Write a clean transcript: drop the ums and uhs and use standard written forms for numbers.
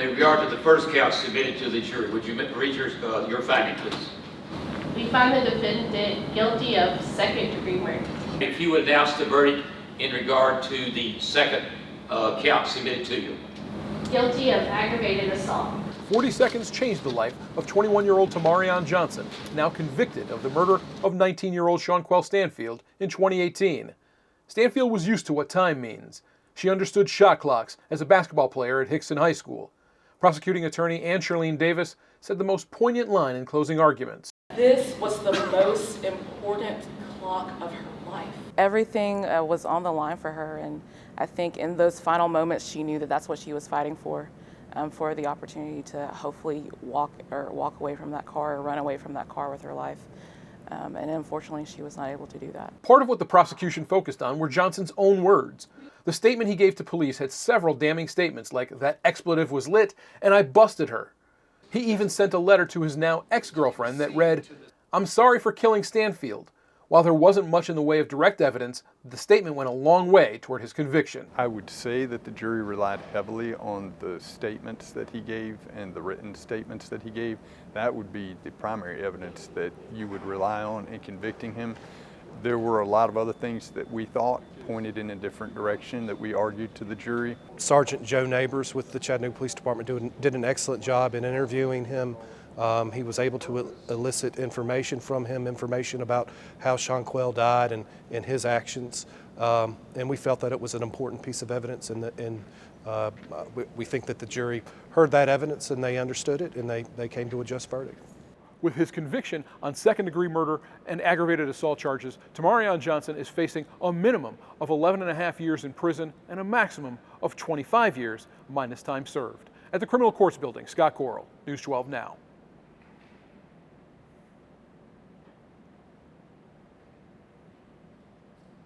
regard to the first count submitted to the jury, would you read your finding, please? We find the defendant guilty of second-degree murder. If you would announce the verdict in regard to the second count submitted to you. Guilty of aggravated assault. 40 seconds changed the life of 21-year-old Tamarion Johnson, now convicted of the murder of 19-year-old Shawnquelle Stanfield in 2018. Stanfield was used to what time means. She understood shot clocks as a basketball player at Hickson High School. Prosecuting attorney Ann Shirlene Davis said the most poignant line in closing arguments. This was the most important clock of her life. Everything was on the line for her, and I think in those final moments she knew that that's what she was fighting for the opportunity to hopefully walk away from that car or run away from that car with her life. And unfortunately, she was not able to do that. Part of what the prosecution focused on were Johnson's own words. The statement he gave to police had several damning statements like, "That expletive was lit, and I busted her." He even sent a letter to his now ex-girlfriend that read, "I'm sorry for killing Stanfield." While there wasn't much in the way of direct evidence, the statement went a long way toward his conviction. I would say that the jury relied heavily on the statements that he gave and the written statements that he gave. That would be the primary evidence that you would rely on in convicting him. There were a lot of other things that we thought pointed in a different direction that we argued to the jury. Sergeant Joe Neighbors with the Chattanooga Police Department did an excellent job in interviewing him. He was able to elicit information from him, information about how Shawnquelle died and his actions. And we felt that it was an important piece of evidence, and we think that the jury heard that evidence and they understood it and they came to a just verdict. With his conviction on second-degree murder and aggravated assault charges, Tamarion Johnson is facing a minimum of 11.5 years in prison and a maximum of 25 years minus time served. At the Criminal Courts Building, Scott Corral, News 12 Now.